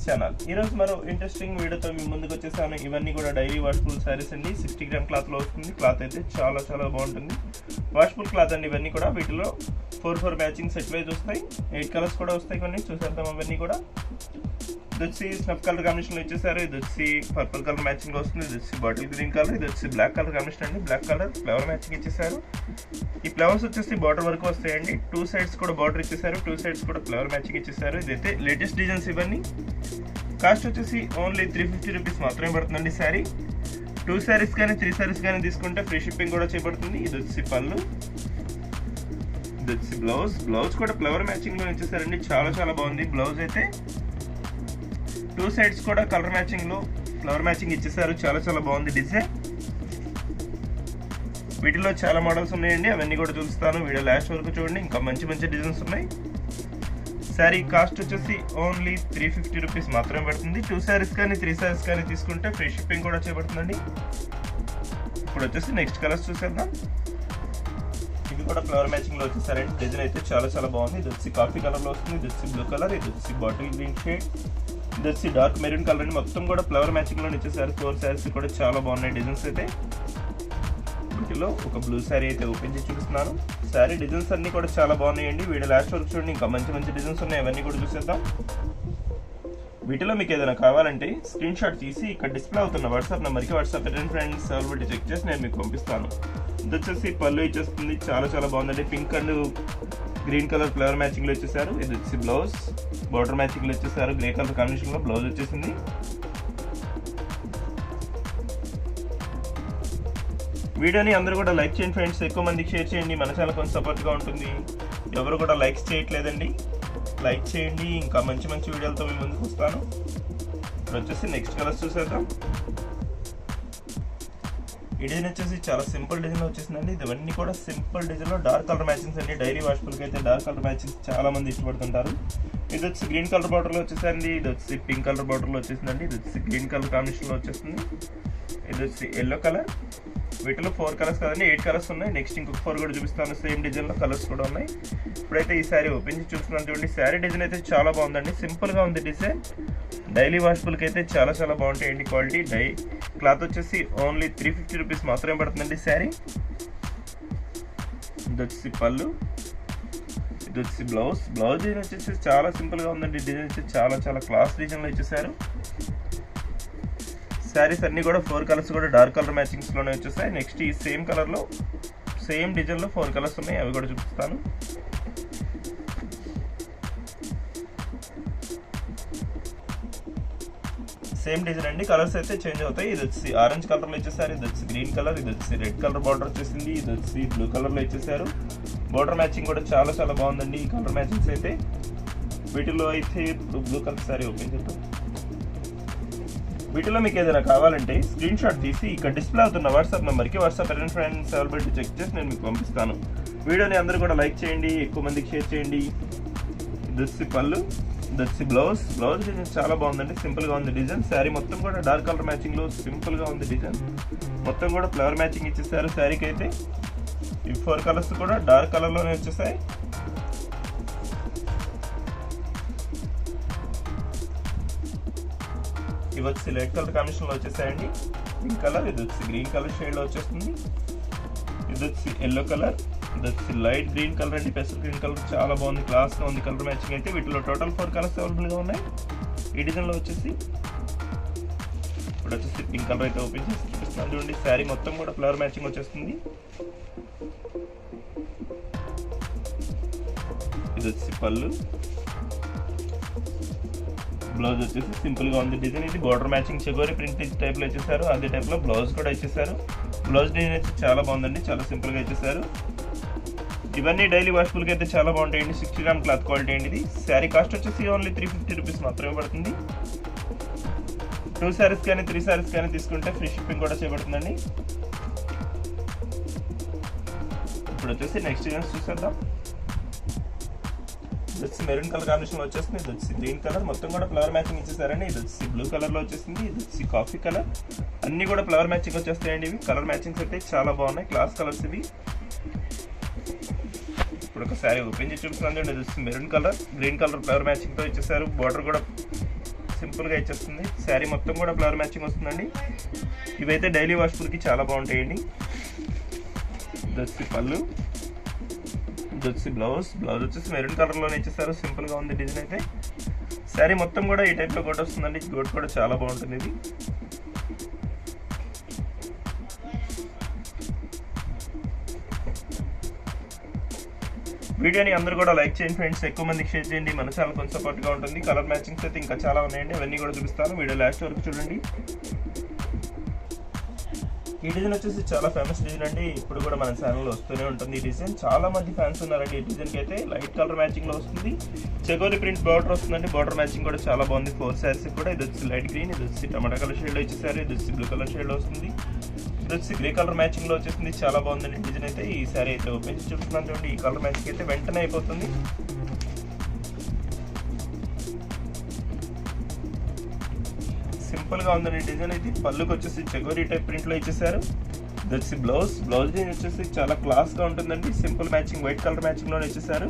Channel. ఈరోజు మరో interesting వీడియోతో మీ ముందుకు వచ్చేసాను. ఇవన్నీ కూడా డైలీ వాష్ఫుల్ శారీస్ అండి. 60 గ్రామ్ క్లాత్లో వస్తుంది. క్లాత్ అయితే చాలా చాలా బాగుంటుంది. వాష్ఫుల్ క్లాత్ అండి. ఇవన్నీ కూడా వీటిలో 4 మ్యాచింగ్ సెట్ వైజ్ వస్తాయి. 8 కలర్స్ కూడా వస్తాయి. కొన్ని చూసేద్దాం. అవన్నీ కూడా ఇది వచ్చి స్నఫ్ కలర్ కాంబినేషన్లో ఇచ్చేసారు. ఇది వచ్చి పర్పుల్ కలర్ మ్యాచింగ్ వస్తుంది. ఇది వచ్చి బాటిల్ గ్రీన్ కలర్. ఇది వచ్చి బ్లాక్ కలర్ కాంబినేషన్ అండి. బ్లాక్ కలర్ ఫ్లవర్ మ్యాచింగ్ ఇచ్చేసారు. ఈ ఫ్లవర్స్ వచ్చేసి బార్డర్ వరకు వస్తాయండి. 2 సైడ్స్ కూడా బార్డర్ ఇచ్చేసారు. 2 సైడ్స్ కూడా ఫ్లవర్ మ్యాచింగ్ ఇచ్చేసారు. ఇదైతే లేటెస్ట్ డిజైన్స్ ఇవన్నీ. కాస్ట్ వచ్చేసి ఓన్లీ 350 రూపీస్ మాత్రమే పడుతుందండి శారీ. 2 శారీస్ కానీ 3 శారీస్ కానీ తీసుకుంటే ఫ్రీ షిప్పింగ్ కూడా చేయబడుతుంది. ఇది వచ్చి పళ్ళు. ఇది వచ్చి బ్లౌజ్ కూడా ఫ్లవర్ మ్యాచింగ్లో ఇచ్చేసారండి. చాలా చాలా బాగుంది. బ్లౌజ్ అయితే 2 సైడ్స్ కూడా కలర్ మ్యాచింగ్లో ఫ్లవర్ మ్యాచింగ్ ఇచ్చేసారు. చాలా చాలా బాగుంది డిజైన్. వీటిలో చాలా మోడల్స్ ఉన్నాయండి. అవన్నీ కూడా చూపిస్తాను. వీడియో లాస్ట్ వరకు చూడండి. ఇంకా మంచి మంచి డిజైన్స్ ఉన్నాయి. శారీ కాస్ట్ వచ్చేసి ఓన్లీ 350 రూపీస్ మాత్రమే పడుతుంది. 2 శారీస్ కానీ 3 శారీస్ కానీ తీసుకుంటే ఫ్రీ షిప్పింగ్ కూడా చేయబడుతుందండి. ఇప్పుడు వచ్చేసి నెక్స్ట్ కలర్స్ చూసేద్దాం. ఇవి కూడా ఫ్లవర్ మ్యాచింగ్లో వచ్చేసారండి. డిజైన్ అయితే చాలా చాలా బాగుంది. ఇది వచ్చి కాఫీ కలర్లో వస్తుంది. ఇది వచ్చి బ్లూ కలర్. ఇది వచ్చి బాటిల్ గ్రీన్ షేడ్. ఇది వచ్చి డార్క్ మెరూన్ కలర్ అండి. మొత్తం కూడా ఫ్లవర్ మ్యాచింగ్లో ఇచ్చేసారు. 4 శారీస్ కూడా చాలా బాగున్నాయి డిజైన్స్ అయితే. వీటిలో ఒక బ్లూ శారీ అయితే ఓపెన్ చేసి చూపిస్తున్నాను. శారీ డిజైన్స్ అన్ని కూడా చాలా బాగున్నాయండి. వీడియో లాస్ట్ వరకు చూడండి. ఇంకా మంచి మంచి డిజైన్స్ ఉన్నాయి. అవన్నీ కూడా చూసేద్దాం. వీటిలో మీకు ఏదైనా కావాలంటే స్క్రీన్ షాట్ తీసి ఇక్కడ డిస్ప్లే అవుతున్న వాట్సాప్ నెంబర్కి వాట్సాప్ ఫ్రెండ్స్ అవైలబిలిటీ చెక్ చేసి నేను మీకు పంపిస్తాను. ఇది వచ్చేసి పళ్ళు ఇచ్చేస్తుంది. చాలా చాలా బాగుందండి. Pink and green colour flower మ్యాచింగ్లో ఇచ్చేసారు. ఇది వచ్చి బ్లౌజ్ బార్డర్ మ్యాచింగ్లో ఇచ్చేసారు. గ్రే కలర్ కాంబినేషన్లో బ్లౌజ్ వచ్చేసింది. వీడియోని అందరూ కూడా లైక్ చేయండి ఫ్రెండ్స్. ఎక్కువ మందికి షేర్ చేయండి. మన ఛానల్ కొంచెం సపోర్ట్గా ఉంటుంది. ఎవరు కూడా లైక్స్ చేయట్లేదండి. లైక్ చేయండి. ఇంకా మంచి మంచి వీడియోలతో మీ ముందుకు వస్తాను. ఇప్పుడు వచ్చేసి నెక్స్ట్ కలర్స్ చూసేద్దాం. ఈ డిజైన్ వచ్చేసి చాలా సింపుల్ డిజైన్లో వచ్చేసిందండి. ఇవన్నీ కూడా సింపుల్ డిజైన్లో డార్క్ కలర్ మ్యాచింగ్స్ అండి. డైలీ వాష్ఫుల్కి అయితే డార్క్ కలర్ మ్యాచింగ్స్ చాలా మంది ఇష్టపడుతుంటారు. ఇది వచ్చి గ్రీన్ కలర్ బార్డర్లో వచ్చేసండి. ఇది వచ్చి పింక్ కలర్ బార్డర్లో వచ్చేసిందండి. ఇది వచ్చి గ్రీన్ కలర్ కాంబినేషన్లో వచ్చేస్తుంది. ఇది వచ్చి ఎల్లో కలర్. వీటిలో 4 కలర్స్ కదండి. 8 కలర్స్ ఉన్నాయి. నెక్స్ట్ ఇంకొక 4 కూడా చూపిస్తాను. సేమ్ డిజైన్లో కలర్స్ కూడా ఉన్నాయి. ఇప్పుడైతే ఈ శారీ ఓపెన్ చేసి చూస్తున్నాను చూడండి. శారీ డిజైన్ అయితే చాలా బాగుందండి. సింపుల్గా ఉంది డిజైన్. డైలీ వాష్ఫుల్కి అయితే చాలా చాలా బాగుంటాయండి క్వాలిటీ. క్లాత్ వచ్చేసి ఓన్లీ 350 రూపీస్ మాత్రమే పడుతుందండి శారీ. ఇది వచ్చి పళ్ళు. ఇది వచ్చి బ్లౌజ్ డిజైన్ వచ్చేసి చాలా సింపుల్గా ఉందండి. డిజైన్ వచ్చి చాలా చాలా క్లాస్ డిజైన్లో ఇచ్చేసారు. శారీస్ అన్నీ కూడా 4 కలర్స్ కూడా డార్క్ కలర్ మ్యాచింగ్స్లోనే వచ్చేసాయి. నెక్స్ట్ ఈ సేమ్ కలర్లో సేమ్ డిజైన్లో 4 కలర్స్ ఉన్నాయి. అవి కూడా చూపిస్తాను. సేమ్ డిజైన్ అండి. కలర్స్ అయితే చేంజ్ అవుతాయి. ఇది వచ్చి ఆరెంజ్ కలర్లో ఇచ్చేసారు. ఇది వచ్చి గ్రీన్ కలర్. ఇది వచ్చి రెడ్ కలర్ బార్డర్ వచ్చేసింది. ఇది వచ్చి బ్లూ కలర్లో ఇచ్చేసారు. బార్డర్ మ్యాచింగ్ కూడా చాలా చాలా బాగుందండి. ఈ కలర్ మ్యాచింగ్స్ అయితే వీటిలో అయితే బ్లూ కలర్ సారీ ఓపెన్ చేద్దాం. వీటిలో మీకు ఏదైనా కావాలంటే స్క్రీన్ షాట్ తీసి ఇక్కడ డిస్ప్లే అవుతున్న వాట్సాప్ నెంబర్కి వాట్సాప్ ఫ్రెండ్స్ అవైలబిలిటీ చెక్ చేసి నేను మీకు పంపిస్తాను. వీడియోని అందరూ కూడా లైక్ చేయండి. ఎక్కువ మందికి షేర్ చేయండి. ఇది వచ్చి పళ్ళు. ఇది వచ్చి బ్లౌజ్ డిజైన్ చాలా బాగుందండి. సింపుల్గా ఉంది డిజైన్. శారీ మొత్తం కూడా డార్క్ కలర్ మ్యాచింగ్లో సింపుల్గా ఉంది డిజైన్. మొత్తం కూడా ఫ్లవర్ మ్యాచింగ్ ఇచ్చేసారు శారీకి అయితే. ఈ 4 కలర్స్ కూడా డార్క్ కలర్లోనే వచ్చేసాయి. ఇవి వచ్చి రెడ్ కలర్ కాంబినేషన్లో వచ్చేసాయండి. Pink colour. ఇది వచ్చి గ్రీన్ కలర్ షేడ్లో వచ్చేస్తుంది. ఇది వచ్చి ఎల్లో కలర్. ఇది వచ్చి లైట్ గ్రీన్ కలర్ అండి. పెసర్ గ్రీన్ కలర్ చాలా బాగుంది. క్లాస్గా ఉంది కలర్ మ్యాచింగ్ అయితే. వీటిలో టోటల్ 4 కలర్స్ అవైలబుల్గా ఉన్నాయి. ఈ డిజైన్లో వచ్చేసి ఇప్పుడు వచ్చేసి పింక్ కలర్ అయితే ఓపెన్ చేసి చూపిస్తున్నాను చూడండి. శారీ మొత్తం కూడా ఫ్లవర్ మ్యాచింగ్ వచ్చేస్తుంది. ఇది వచ్చి పళ్ళు. బ్లౌజ్ వచ్చేసి సింపుల్గా ఉంది డిజైన్. ఇది బార్డర్ మ్యాచింగ్ చెగోరి ప్రింట్ టైప్లో ఇచ్చేసారు. అదే టైప్లో బ్లౌజ్ కూడా ఇచ్చేసారు. బ్లౌజ్ డిజైన్ అయితే చాలా బాగుందండి. చాలా సింపుల్గా ఇచ్చేసారు. ఇవన్నీ డైలీ వాష్ఫుల్కి అయితే చాలా బాగుంటాయండి. 60 గ్రామ్ క్లాత్ క్వాలిటీ అండి ఇది. శారీ కాస్ట్ వచ్చేసి ఓన్లీ 350 రూపీస్ మాత్రమే పడుతుంది. 2 శారీస్ కానీ 3 శారీస్ కానీ తీసుకుంటే ఫ్రీ షిప్పింగ్ కూడా చేయబడుతుందండి. ఇప్పుడు వచ్చేసి నెక్స్ట్ డిజైన్స్ చూసేద్దాం. ఇది వచ్చి మెరూన్ కలర్ కాంబినేషన్లో వచ్చేస్తుంది. ఇది వచ్చి గ్రీన్ కలర్. మొత్తం కూడా ఫ్లవర్ మ్యాచింగ్ ఇచ్చేసారండి. ఇది వచ్చి బ్లూ కలర్లో వచ్చేసింది. ఇది వచ్చి కాఫీ కలర్. అన్నీ కూడా ఫ్లవర్ మ్యాచింగ్ వచ్చేస్తాయండి. ఇవి కలర్ మ్యాచింగ్స్ అయితే చాలా బాగున్నాయి. క్లాస్ కలర్స్ ఇవి. ఇప్పుడు ఒక శారీ ఓపెన్ చేసి చూపిస్తున్నాను. ఇది వచ్చి maroon colour green colour flower మ్యాచింగ్తో ఇచ్చేసారు. బార్డర్ కూడా సింపుల్గా ఇచ్చేస్తుంది. శారీ మొత్తం కూడా ఫ్లవర్ మ్యాచింగ్ వస్తుందండి. ఇవైతే డైలీ వాష్ఫుల్కి చాలా బాగుంటాయండి. దొచ్చి పళ్ళు, దొచ్చి బ్లౌజ్ వచ్చేసి మెరూన్ కలర్లోనే ఇచ్చేసారు. సింపుల్గా ఉంది డిజైన్ అయితే. శారీ మొత్తం కూడా ఈ టైప్లో గోట్ వస్తుందండి. గోట్ కూడా చాలా బాగుంటుంది ఇది. వీడియోని అందరూ కూడా లైక్ చేయండి ఫ్రెండ్స్, ఎక్కువ మందికి షేర్ చేయండి. మన ఛానల్ కొంచెం సపోర్ట్గా ఉంటుంది. కలర్ మ్యాచింగ్స్ అయితే ఇంకా చాలా ఉన్నాయండి, అవన్నీ కూడా చూపిస్తాను. వీడియో లాస్ట్ వరకు చూడండి. ఈ డిజైన్ వచ్చేసి చాలా ఫేమస్ డిజైన్ అండి. ఇప్పుడు కూడా మన ఛానల్లో వస్తూనే ఉంటుంది. ఈ డిజైన్ చాలా మంది ఫ్యాన్స్ ఉన్నారండి. ఈ డిజైన్కి అయితే లైట్ కలర్ మ్యాచింగ్లో వస్తుంది. చెగోరి ప్రింట్ బార్డర్ వస్తుందండి. బార్డర్ మ్యాచింగ్ కూడా చాలా బాగుంది. 4 శారీస్ కూడా. ఇది వచ్చి లైట్ గ్రీన్, ఇది వచ్చి టమాటా కలర్ షేడ్లో ఇచ్చేసారు. ఇది వచ్చి బ్లూ కలర్ షేడ్లో వస్తుంది. ఇది వచ్చి గ్రే కలర్ మ్యాచింగ్లో వచ్చేసింది. చాలా బాగుందండి డిజైన్ అయితే. ఈ శారీ అయితే ఓపెన్ చేసి చూస్తున్నాను చూడండి. ఈ కలర్ మ్యాచింగ్ అయితే వెంటనే అయిపోతుంది. సింపుల్గా ఉందండి డిజైన్ అయితే. పళ్ళుకి వచ్చేసి చెగోరీ టైప్ ప్రింట్లో ఇచ్చేసారు. ఇది వచ్చి బ్లౌజ్ డిజైన్ వచ్చేసి చాలా క్లాస్గా ఉంటుందండి. సింపుల్ మ్యాచింగ్ వైట్ కలర్ మ్యాచింగ్లోనే ఇచ్చేసారు.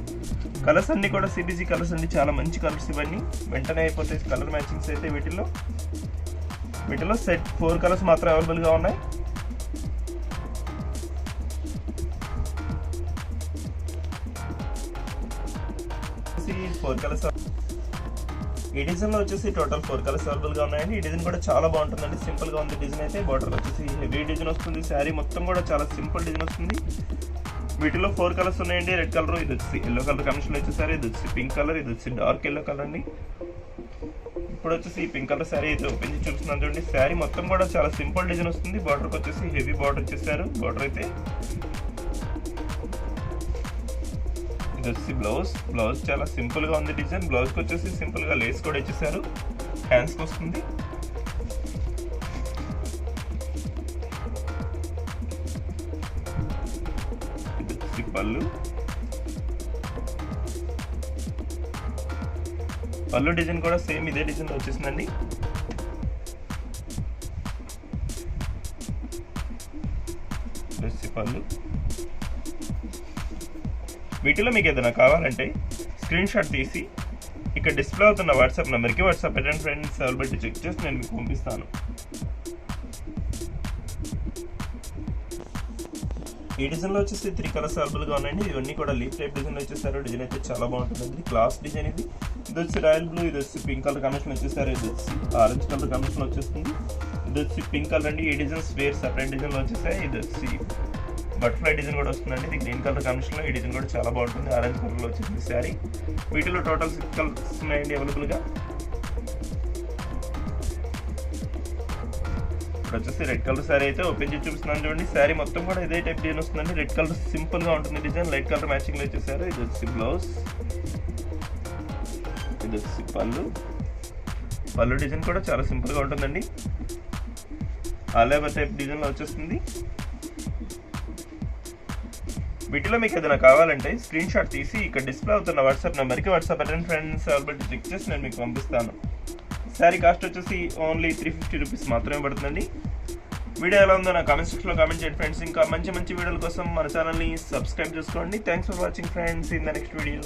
కలర్స్ అన్నీ కూడా సిబిజీ కలర్స్ అండి. చాలా మంచి కలర్స్ ఇవన్నీ. వెంటనే అయిపోతాయి కలర్ మ్యాచింగ్స్ అయితే. వీటిలో సెట్ 4 కలర్స్ మాత్రం అవైలబుల్గా ఉన్నాయి. ఈ డిజైన్లో వచ్చేసి టోటల్ 4 కలర్స్ అవైలబుల్గా ఉన్నాయండి. ఈ డిజైన్ కూడా చాలా బాగుంటుందండి. సింపుల్గా ఉంది డిజైన్ అయితే. బార్డర్ వచ్చేసి హెవీ డిజైన్ వస్తుంది. శారీ మొత్తం కూడా చాలా సింపుల్ డిజైన్ వస్తుంది. వీటిలో 4 కలర్స్ ఉన్నాయండి. రెడ్ కలర్, ఇది వచ్చి ఎల్లో కలర్ కాంబినేషన్లో ఇచ్చేసారు. ఇది వచ్చి పింక్ కలర్, ఇది వచ్చి డార్క్ ఎల్లో కలర్ అండి. ఇప్పుడు వచ్చేసి ఈ పింక్ కలర్ శారీ అయితే ఓపెన్ చేసి చూపిస్తున్నాను చూడండి. శారీ మొత్తం కూడా చాలా సింపుల్ డిజైన్ వస్తుంది. బార్డర్కి వచ్చేసి హెవీ బార్డర్ ఇచ్చేసారు. బార్డర్ అయితే ఇది వచ్చి బ్లౌజ్ చాలా సింపుల్గా ఉంది డిజైన్. బ్లౌజ్కి వచ్చేసి సింపుల్గా లేస్ కూడా ఇచ్చేసారు. హ్యాండ్స్కి వస్తుంది. ఇది వచ్చి పళ్ళు డిజైన్ కూడా సేమ్ ఇదే డిజైన్లో వచ్చేసిందండి. ఇది వచ్చి పళ్ళు. వీటిలో మీకు ఏదైనా కావాలంటే స్క్రీన్ షాట్ తీసి ఇక్కడ డిస్ప్లే అవుతున్న వాట్సాప్ నెంబర్కి వాట్సాప్ పెట్టండి ఫ్రెండ్స్. అవైలబిలిటీ చెక్ చేసి నేను మీకు పంపిస్తాను. ఈ డిజైన్లో వచ్చేసి 3 కలర్స్ అవైలబుల్గా ఉన్నాయండి. ఇవన్నీ కూడా లీఫ్ టైప్ డిజైన్ వచ్చేసారు. డిజైన్ అయితే చాలా బాగుంటుందండి. క్లాస్ డిజైన్ ఇది. ఇది వచ్చి రాయల్ బ్లూ, ఇది వచ్చి పింక్ కలర్ కాంబినేషన్ వచ్చేసారు. ఇది వచ్చి ఆరెంజ్ కలర్ కాంబినేషన్ వచ్చేస్తుంది. ఇది వచ్చి పింక్ కలర్ అండి. ఈ డిజైన్స్ వేర్ సపరేట్ డిజైన్లో వచ్చేసాయి. ఇది వచ్చి బటర్ఫ్లై డిజైన్ కూడా వస్తుందండి. ఇది గ్రీన్ కలర్ కాంబినేషన్లో. ఈ డిజైన్ కూడా చాలా బాగుంటుంది. ఆరెంజ్ కలర్లో వచ్చేసింది శారీ. వీటిలో టోటల్ 6 కలర్స్ ఉన్నాయండి అవైలబుల్గా. ఇప్పుడు వచ్చేసి రెడ్ కలర్ శారీ అయితే ఓపెన్ చేసి చూపిస్తున్నాను చూడండి. శారీ మొత్తం కూడా ఇదే టైప్ డిజైన్ వస్తుందండి. రెడ్ కలర్ సింపుల్గా ఉంటుంది డిజైన్. లైట్ కలర్ మ్యాచింగ్లో వచ్చేసారు. ఇది వచ్చి బ్లౌజ్, ఇది వచ్చి పళ్ళు డిజైన్ కూడా చాలా సింపుల్గా ఉంటుందండి. ఆలేబర్ టైప్ డిజైన్లో వచ్చేస్తుంది. వీటిలో మీకు ఏదైనా కావాలంటే స్క్రీన్ షాట్ తీసి ఇక్కడ డిస్ప్లే అవుతున్న వాట్సాప్ నెంబర్కి వాట్సాప్ పెట్టండి ఫ్రెండ్స్. అవైలబిలిటీ చెక్ చేసి నేను మీకు పంపిస్తాను. శారీ కాస్ట్ వచ్చేసి ఓన్లీ 350 రూపీస్ మాత్రమే పడుతుందండి. వీడియో ఎలా ఉందో నా కామెంట్ సెక్షన్లో కామెంట్ చేయండి ఫ్రెండ్స్. ఇంకా మంచి వీడియోల కోసం మన ఛానల్ని సబ్స్క్రైబ్ చేసుకోండి. Thanks for watching friends. In the next video.